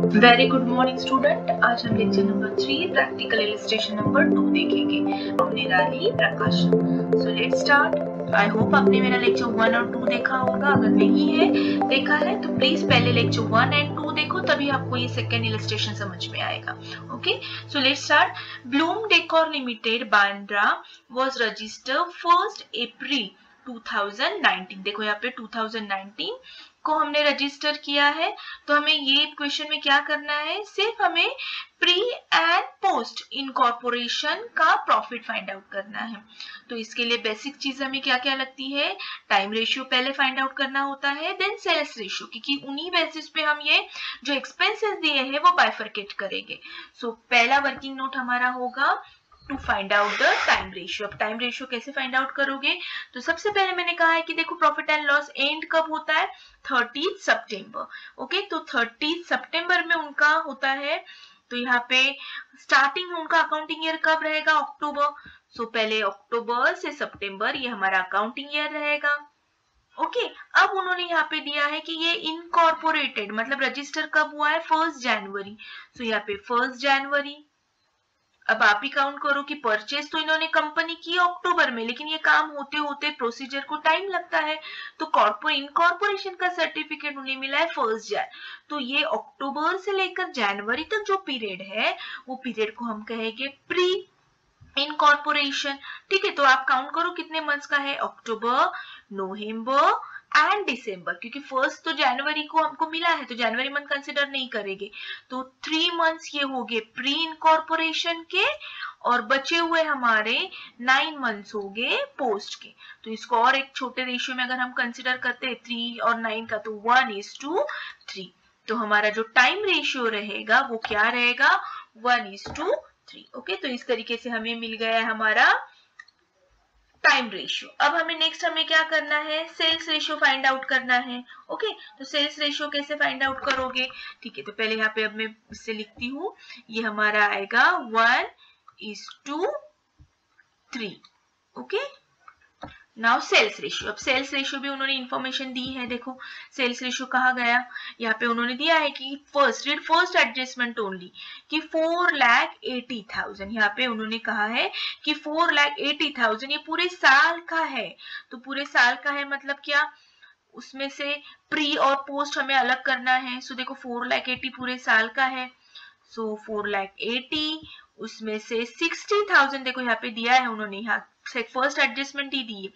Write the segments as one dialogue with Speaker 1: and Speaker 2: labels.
Speaker 1: Very good morning student. आज हम lecture number 3 practical illustration number 2 देखेंगे। निराली प्रकाशन। So let's start. I hope आपने मेरा लेक्चर 1 और 2 देखा होगा। अगर नहीं है देखा है तो प्लीज पहले लेक्चर 1 एंड 2 देखो, तभी आपको ये सेकेंड इलस्ट्रेशन समझ में आएगा। Okay, so let's start. Bloom decor limited Bandra was registered 1 अप्रैल 2019। देखो यहाँ पे 2019 को हमने रजिस्टर किया है। तो हमें ये क्वेश्चन में क्या करना है, सिर्फ हमें प्री एंड पोस्ट इनकॉर्पोरेशन का प्रॉफिट फाइंड आउट करना है। तो इसके लिए बेसिक चीज हमें क्या क्या लगती है, टाइम रेशियो पहले फाइंड आउट करना होता है, देन सेल्स रेशियो, क्योंकि उन्हीं बेसिस पे हम ये जो एक्सपेंसेस दिए हैं वो बाइफरकेट करेंगे। सो पहला वर्किंग नोट हमारा होगा to find out the time ratio. अब टाइम रेशियो कैसे फाइंड आउट करोगे, तो सबसे पहले मैंने कहा है कि देखो प्रॉफिट एंड लॉस एंड कब होता है, 30 सितंबर। ओके, तो 30 सितंबर में उनका होता है। तो यहाँ पे स्टार्टिंग उनका अकाउंटिंग ईयर कब रहेगा, अक्टूबर। सो पहले अक्टूबर से सितंबर ये हमारा अकाउंटिंग ईयर रहेगा। ओके, अब उन्होंने यहाँ पे दिया है कि ये इनकॉर्पोरेटेड मतलब रजिस्टर कब हुआ है, 1 जनवरी। सो यहाँ पे 1 जनवरी। अब आप ही काउंट करो कि परचेज तो इन्होंने कंपनी की अक्टूबर में, लेकिन ये काम होते होते प्रोसीजर को टाइम लगता है। तो इनकॉर्पोरेशन का सर्टिफिकेट उन्हें मिला है 1 जन। तो ये अक्टूबर से लेकर जनवरी तक जो पीरियड है वो पीरियड को हम कहेंगे प्री इनकॉर्पोरेशन। ठीक है, तो आप काउंट करो कितने मंथ्स का है, अक्टूबर, नवंबर एंड दिसंबर, क्योंकि 1 तो जनवरी को हमको मिला है तो जनवरी मंथ कंसिडर नहीं करेंगे। तो 3 मंथ्स ये हो गए प्री इनकॉर्पोरेशन के, और बचे हुए हमारे 9 मंथ्स हो गए पोस्ट के। तो इसको और एक छोटे रेशियो में अगर हम कंसिडर करते हैं 3 और 9 का, तो 1:3। तो हमारा जो टाइम रेशियो रहेगा वो क्या रहेगा, 1:3। ओके, तो इस तरीके से हमें मिल गया है हमारा टाइम रेशियो। अब हमें नेक्स्ट हमें क्या करना है, सेल्स रेशियो फाइंड आउट करना है। ओके, तो सेल्स रेशियो कैसे फाइंड आउट करोगे, ठीक है, तो पहले यहाँ पे अब मैं इससे लिखती हूँ, ये हमारा आएगा 1:3। Okay, now sales ratio. अब सेल्स रेशियो भी उन्होंने इंफॉर्मेशन दी है। देखो सेल्स रेशियो कहा गया, यहाँ पे उन्होंने दिया है कि फर्स्ट एडजस्टमेंट ओनली कि 4,80,000। यहाँ पे उन्होंने कहा है कि 4,80,000 ये पूरे साल का है। तो पूरे साल का है मतलब क्या, उसमें से प्री और पोस्ट हमें अलग करना है। सो देखो 4,80,000 पूरे साल का है। सो 4,80,000 उसमें से 60,000 देखो यहाँ पे दिया है उन्होंने, यहाँ से फर्स्ट एडजस्टमेंट ही दी है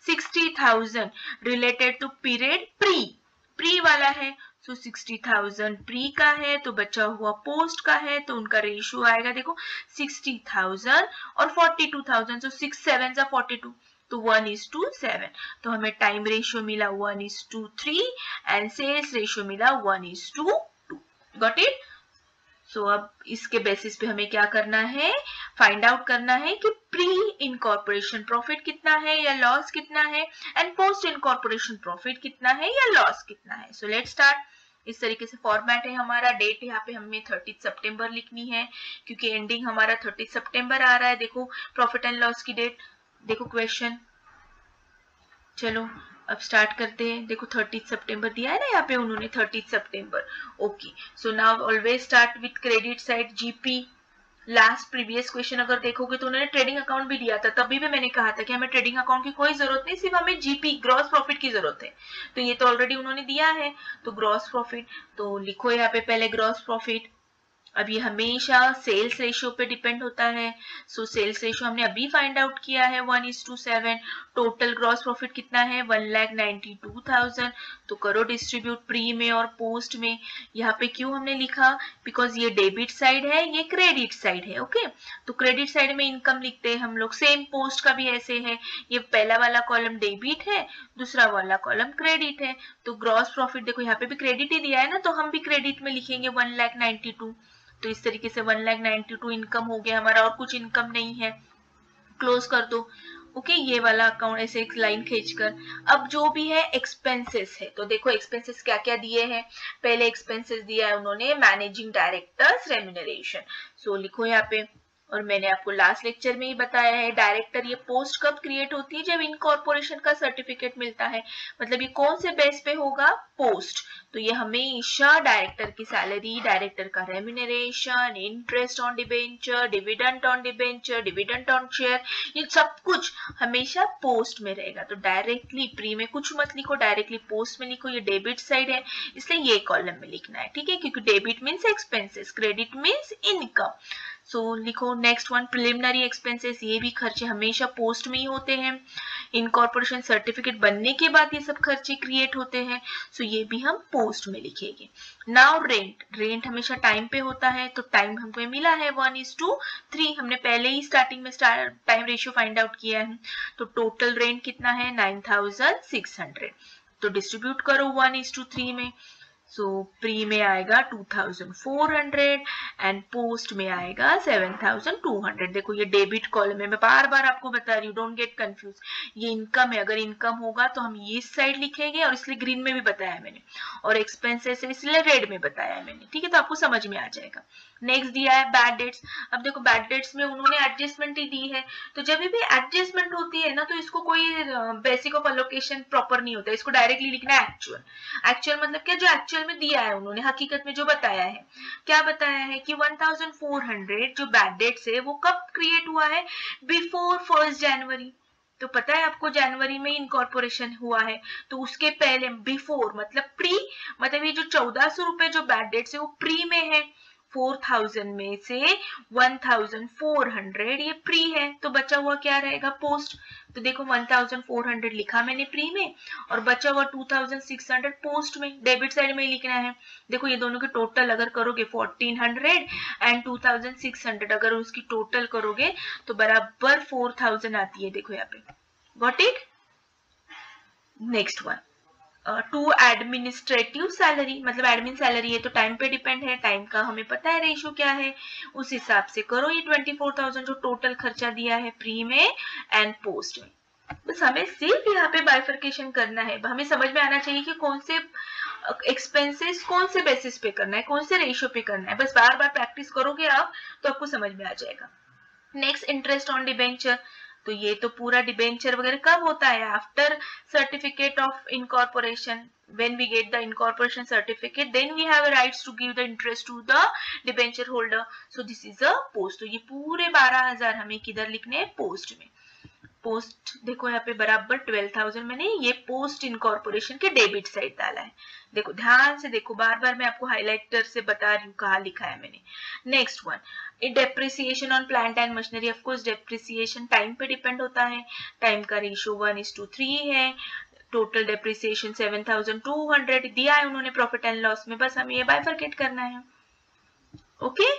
Speaker 1: 60,000 रिलेटेड टू पीरियड प्री वाला है। सो 60,000 प्री का है, तो बचा हुआ पोस्ट का है, तो उनका रेशियो आएगा देखो 60,000 और 42,000। सो 6 7 जा 42, तो 1:7। तो हमें टाइम रेशियो मिला 1:3 एंड सेल्स रेशियो मिला 1:2। Got it. सो अब इसके बेसिस पे हमें क्या करना है, फाइंड आउट करना है कि प्री इनकॉर्पोरेशन प्रॉफिट कितना है या लॉस कितना है, एंड पोस्ट इनकॉर्पोरेशन प्रॉफिट कितना है या लॉस कितना है। So let's start. इस तरीके से फॉर्मेट है हमारा। डेट यहाँ पे हमें 30 सितंबर लिखनी है, क्योंकि एंडिंग हमारा 30 सितंबर आ रहा है। देखो प्रॉफिट एंड लॉस की डेट, देखो क्वेश्चन। चलो अब स्टार्ट करते हैं। देखो 30 सितंबर दिया है ना यहाँ पे उन्होंने, 30 सितंबर। Okay, so now always start with credit side GP. Last previous question अगर देखोगे तो उन्होंने ट्रेडिंग अकाउंट भी दिया था, तभी भी मैंने कहा था कि हमें ट्रेडिंग अकाउंट की कोई जरूरत नहीं, सिर्फ हमें जीपी ग्रॉस प्रॉफिट की जरूरत है। तो ये तो ऑलरेडी उन्होंने दिया है, तो ग्रॉस प्रॉफिट तो लिखो यहाँ पे पहले ग्रॉस प्रॉफिट। अब ये हमेशा सेल्स रेशियो पे डिपेंड होता है। सो सेल्स रेशियो हमने अभी फाइंड आउट किया है 1:7। टोटल ग्रॉस प्रॉफिट कितना है, 1,92,000। तो करो डिस्ट्रीब्यूट प्री में और पोस्ट में। यहाँ पे क्यों हमने लिखा, बिकॉज ये डेबिट साइड है, ये क्रेडिट साइड है। ओके, तो क्रेडिट साइड में इनकम लिखते हैं हम लोग, सेम पोस्ट का भी ऐसे है। ये पहला वाला कॉलम डेबिट है, दूसरा वाला कॉलम क्रेडिट है। तो ग्रॉस प्रॉफिट देखो यहाँ पे भी क्रेडिट ही दिया है ना, तो हम भी क्रेडिट में लिखेंगे 1,92,000। तो इस तरीके से 1,92,000 इनकम हो गया हमारा, और कुछ इनकम नहीं है। क्लोज कर दो। ओके, ये वाला अकाउंट ऐसे एक लाइन खींचकर। अब जो भी है एक्सपेंसेस है, तो देखो एक्सपेंसेस क्या क्या दिए हैं। पहले एक्सपेंसेस दिया है उन्होंने मैनेजिंग डायरेक्टर्स रेम्यूनरेशन। सो लिखो यहाँ पे, और मैंने आपको लास्ट लेक्चर में ही बताया है, डायरेक्टर ये पोस्ट कब क्रिएट होती है, जब इनकॉर्पोरेशन का सर्टिफिकेट मिलता है। मतलब ये कौन से बेस पे होगा, पोस्ट। तो ये हमेशा डायरेक्टर की सैलरी, डायरेक्टर का remuneration, interest on debenture, dividend on debenture, dividend on share, ये सब कुछ हमेशा पोस्ट में रहेगा। तो डायरेक्टली प्री में कुछ मत लिखो, डायरेक्टली पोस्ट में लिखो। ये डेबिट साइड है इसलिए ये कॉलम में लिखना है, ठीक है, क्योंकि debit means expenses, credit means income. So लिखो नेक्स्ट वन, प्रिलिमिनरी एक्सपेंसेस, ये भी खर्चे हमेशा पोस्ट में ही होते हैं। इनकॉर्पोरेशन सर्टिफिकेट बनने के बाद ये सब खर्चे क्रिएट होते हैं, सो ये भी हम पोस्ट में लिखेंगे। नाउ रेंट, रेंट हमेशा टाइम पे होता है, तो टाइम हमको मिला है 1:3, हमने पहले ही स्टार्टिंग में टाइम रेशियो फाइंड आउट किया है। तो टोटल रेंट कितना है 9600, तो डिस्ट्रीब्यूट करो 1:3 में। सो प्री में आएगा 2400 एंड पोस्ट में आएगा 7200। देखो ये डेबिट कॉलम है, मैं बार बार आपको बता रही हूँ, डोंट गेट कंफ्यूज। ये इनकम है, अगर इनकम होगा तो हम ये साइड लिखेंगे, और इसलिए ग्रीन में भी बताया मैंने, और एक्सपेंसेस है इसलिए रेड में बताया है मैंने, ठीक है, तो आपको समझ में आ जाएगा। नेक्स्ट दिया है बैड डेट्स। अब देखो बैड डेट्स में उन्होंने एडजस्टमेंट ही दी है, तो जब भी एडजस्टमेंट होती है ना, तो इसको कोई बेसिक ऑफ अलोकेशन प्रॉपर नहीं होता, इसको डायरेक्टली लिखना है एक्चुअल। एक्चुअल मतलब क्या, जो एक्चुअल में दिया है उन्होंने, हकीकत में जो बताया है, क्या बताया है कि 1400 जो बैड डेट्स है वो कब क्रिएट हुआ है, बिफोर 1 जनवरी। तो पता है आपको जनवरी में इनकॉर्पोरेशन हुआ है, तो उसके पहले बिफोर मतलब प्री, मतलब ये जो 1400 रुपए जो बैड डेट्स है वो प्री में है। 4000 में से 1400 ये प्री है, तो बचा हुआ क्या रहेगा पोस्ट। तो देखो 1400 लिखा मैंने प्री में, और बचा हुआ 2600 पोस्ट में, डेबिट साइड में ही लिखना है। देखो ये दोनों के टोटल अगर करोगे 1400 एंड 2600, अगर उसकी टोटल करोगे तो बराबर 4000 आती है। देखो यहाँ पे, got it. Next one, to administrative salary, मतलब एडमिन सैलरी है तो टाइम पे डिपेंड है, टाइम का हमें पता है रेशियो क्या है, उस हिसाब से करो ये 24,000 जो टोटल खर्चा दिया है प्री में एंड पोस्ट में। बस हमें सिर्फ यहाँ पे बाइफर्केशन करना है, हमें समझ में आना चाहिए कि कौन से एक्सपेंसेस कौन से बेसिस पे करना है, कौन से रेशियो पे करना है। बस बार बार प्रैक्टिस करोगे आप तो आपको समझ में आ जाएगा। नेक्स्ट, इंटरेस्ट ऑन डिबेंचर, तो ये तो पूरा डिबेंचर वगैरह कब होता है, after certificate of incorporation. when we get the incorporation certificate then we have a rights to give the interest to the debenture holder, so this is a post। तो ये पूरे 12,000 हमें किधर लिखने हैं, पोस्ट में। पोस्ट देखो यहाँ पे बराबर 12,000 मैंने ये पोस्ट इनकॉर्पोरेशन के डेबिट साइड डाला है। देखो ध्यान से देखो, बार बार मैं आपको हाइलाइटर से बता रही हूँ कहाँ लिखा है मैंने। Next one, depreciation on plant and machinery. Of course depreciation time पे डिपेंड होता है, टाइम का रेशियो 1:3 है। टोटल डेप्रिसिएशन 7200 दिया है उन्होंने प्रॉफिट एंड लॉस में, बस हमें ये बाइफरकेट करना है। ओके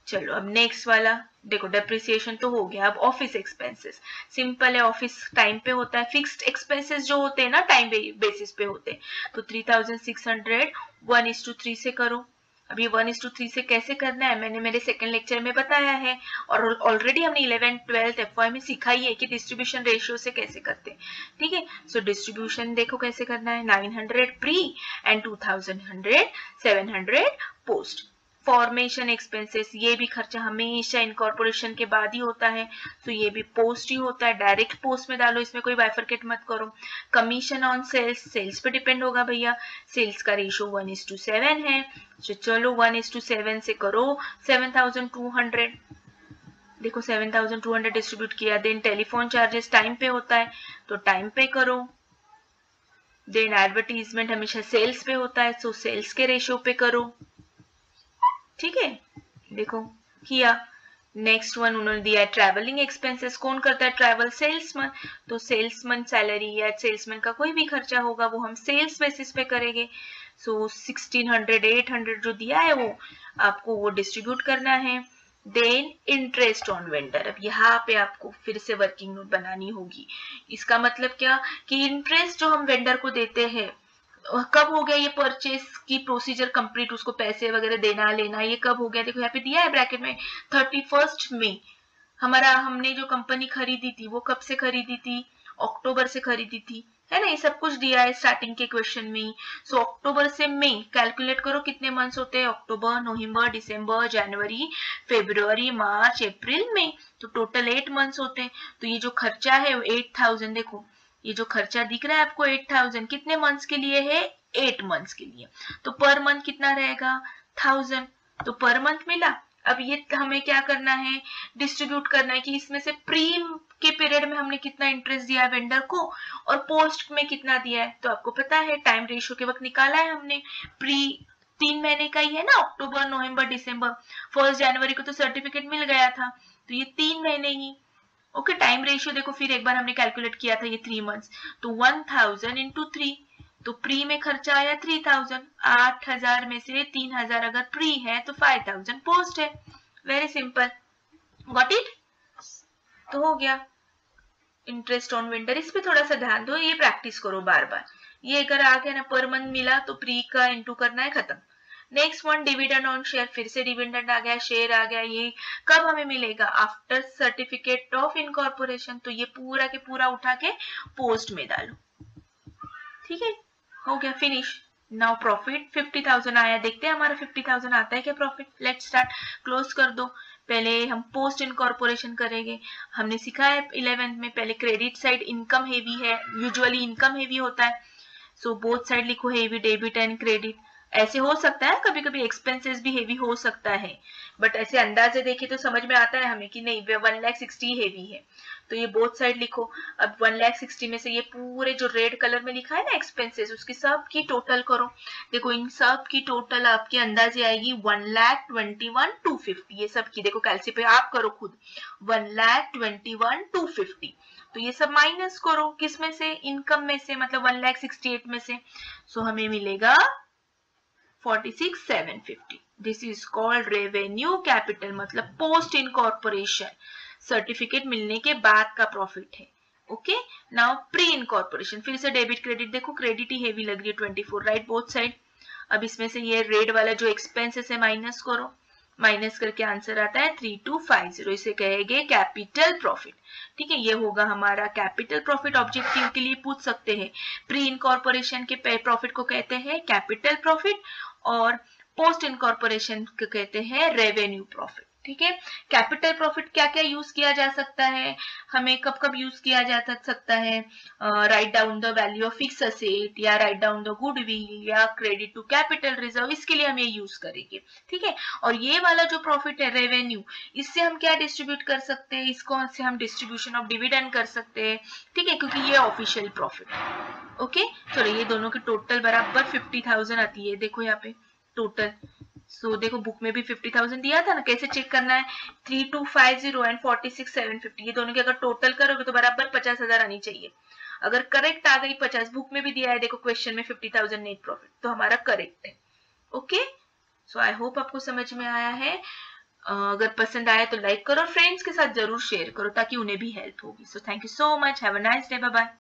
Speaker 1: चलो अब नेक्स्ट वाला देखो, डेप्रिसिएशन तो हो गया। अब ऑफिस एक्सपेंसेस, सिंपल है, ऑफिस टाइम पे होता है। फिक्स्ड एक्सपेंसेस जो होते हैं ना टाइम बेसिस पे होते हैं, तो 3600 1:3 से करो। अब ये 1:3 से कैसे करना है मैंने मेरे सेकंड लेक्चर में बताया है, और ऑलरेडी हमने 11th 12th FY में सिखा ही है कि डिस्ट्रीब्यूशन रेशियो से कैसे करते हैं, ठीक है। सो डिस्ट्रीब्यूशन देखो कैसे करना है, 900 pre and 2100 700 post. Formation expenses, ये भी खर्चा हमेशा इनकॉर्पोरेशन के बाद ही होता है, तो ये भी पोस्ट ही होता है, डायरेक्ट पोस्ट में डालो, इसमें कोई बाइफरकेट मत करो। कमीशन ऑन सेल्स, सेल्स पे डिपेंड होगा भैया, सेल्स का रेशियो 1:7 है, तो चलो 1:7 से करो 7200। देखो 7200 डिस्ट्रीब्यूट किया। देन टेलीफोन चार्जेस टाइम पे होता है तो टाइम पे करो। देन एडवर्टीजमेंट हमेशा सेल्स पे होता है, सो सेल्स के रेशियो पे करो, ठीक है। देखो किया। नेक्स्ट वन उन्होंने दिया है ट्रैवलिंग एक्सपेंसेस, कौन करता है ट्रैवल, सेल्समैन। तो सेल्समैन सैलरी या सेल्समैन का कोई भी खर्चा होगा वो हम सेल्स बेसिस पे करेंगे। सो 1600 800 जो दिया है वो आपको वो डिस्ट्रीब्यूट करना है। देन इंटरेस्ट ऑन वेंडर, अब यहाँ पे आपको फिर से वर्किंग नोट बनानी होगी। इसका मतलब क्या कि इंटरेस्ट जो हम वेंडर को देते हैं, कब हो गया ये परचेस की प्रोसीजर कंप्लीट, उसको पैसे वगैरह देना लेना, ये कब हो गया। देखो यहाँ पे दिया है ब्रैकेट में 31 मई। हमने जो कंपनी खरीदी थी वो कब से खरीदी थी, अक्टूबर से खरीदी थी, है ना, ये सब कुछ दिया है स्टार्टिंग के क्वेश्चन में। सो अक्टूबर से मई कैलकुलेट करो कितने मंथ्स होते हैं, अक्टूबर नवंबर दिसंबर जनवरी फरवरी मार्च अप्रैल मई, तो टोटल 8 मंथ्स होते हैं। तो ये जो खर्चा है 8000, देखो ये जो खर्चा दिख रहा है आपको 8000 कितने मंथ्स के लिए है, 8 मंथ्स के लिए। तो पर मंथ कितना रहेगा 1000। तो पर मंथ मिला। अब ये हमें क्या करना है, डिस्ट्रीब्यूट करना है कि इसमें से प्री के पीरियड में हमने कितना इंटरेस्ट दिया है वेंडर को और पोस्ट में कितना दिया है। तो आपको पता है टाइम रेशियो के वक्त निकाला है हमने, प्री 3 महीने का ही है ना, अक्टूबर नवंबर दिसंबर, 1 जनवरी को तो सर्टिफिकेट मिल गया था, तो ये 3 महीने ही। ओके, टाइम रेशियो देखो फिर एक बार हमने कैलकुलेट किया था ये 3 मंथ्स, तो 1000 इंटू 3, तो प्री में खर्चा आया 3000, 8000 में से 3000 अगर प्री है तो 5000 पोस्ट है। Very simple, got it. तो हो गया इंटरेस्ट ऑन वेंडर। इस पे थोड़ा सा ध्यान दो, ये प्रैक्टिस करो बार बार। ये अगर आ गया ना पर मंथ मिला तो प्री का इंटू करना है, खत्म। Next one dividend on share, फिर से डिविडेंड आ गया, शेयर आ गया। ये कब हमें मिलेगा, आफ्टर सर्टिफिकेट ऑफ इनकॉर्पोरेशन। तो ये पूरा के पूरा उठा के पोस्ट में डालो, ठीक है, हो गया, फिनिश। नाउ प्रॉफिट 50,000 आया, देखते हैं हमारा 50,000 आता है क्या प्रॉफिट। लेट्स स्टार्ट, क्लोज कर दो। पहले हम पोस्ट इनकॉर्पोरेशन करेंगे। हमने सिखा है 11th में, पहले क्रेडिट साइड इनकम हेवी है, यूजुअली इनकम हेवी होता है। सो बोथ साइड लिखो, हेवी डेबिट एंड क्रेडिट। ऐसे हो सकता है कभी कभी एक्सपेंसेस भी हेवी हो सकता है, बट ऐसे अंदाजे देखे तो समझ में आता है हमें कि नहीं 1,60,000 हेवी है, तो ये बोथ साइड लिखो। अब 1,60,000 में से ये पूरे जो रेड कलर में लिखा है ना एक्सपेंसेस, उसकी सब की टोटल करो। देखो इन सब की टोटल आपके अंदाजे आएगी 1,21,250। ये सब की देखो कैलसी पे आप करो खुद, 1,21,250। तो ये सब माइनस करो किसमें से, इनकम में से, मतलब 1,68,000 में से। सो हमें मिलेगा 46,750। This is called revenue capital, मतलब पोस्ट इनकॉर्पोरेशन सर्टिफिकेट मिलने के बाद का प्रॉफिट है। ओके, नाउ प्री इनकॉर्पोरेशन, फिर से डेबिट क्रेडिट, देखो क्रेडिट ही हेवी लग रही है 24, राइट, बोथ साइड। अब इसमें से ये रेड वाला जो एक्सपेंसेस है माइनस करो, माइनस करके आंसर आता है 3250। इसे कहेंगे कैपिटल प्रॉफिट, ठीक है। ये होगा हमारा कैपिटल प्रॉफिट। ऑब्जेक्टिव के लिए पूछ सकते हैं, प्री इनकॉर्पोरेशन के प्रॉफिट को कहते हैं कैपिटल प्रॉफिट और पोस्ट इनकॉर्पोरेशन को कहते हैं रेवेन्यू प्रॉफिट, ठीक है। कैपिटल प्रॉफिट क्या क्या यूज किया जा सकता है, हमें कब कब यूज किया जा सकता है, write down the value of fix asset, या राइट डाउन द गुडविल, या क्रेडिट टू कैपिटल रिजर्व, इसके लिए हम ये यूज करेंगे, ठीक है। और ये वाला जो प्रॉफिट है रेवेन्यू, इससे हम क्या डिस्ट्रीब्यूट कर सकते हैं, इसको से हम डिस्ट्रीब्यूशन ऑफ डिविडेंड कर सकते हैं, ठीक है, क्योंकि ये ऑफिशियल प्रॉफिट है। ओके, चलो ये दोनों की टोटल बराबर 50,000 आती है, देखो यहाँ पे टोटल। सो देखो बुक में भी 50,000 दिया था ना, कैसे चेक करना है, 3250 एंड 46,750, ये दोनों की अगर टोटल करोगे तो बराबर 50,000 आनी चाहिए। अगर करेक्ट आ गई 50, बुक में भी दिया है देखो क्वेश्चन में 50,000 नेट प्रॉफिट, तो हमारा करेक्ट है। ओके, सो आई होप आपको समझ में आया है। अगर पसंद आया तो लाइक करो, फ्रेंड्स के साथ जरूर शेयर करो ताकि उन्हें भी हेल्प होगी। So thank you so much, have a nice day, bye bye.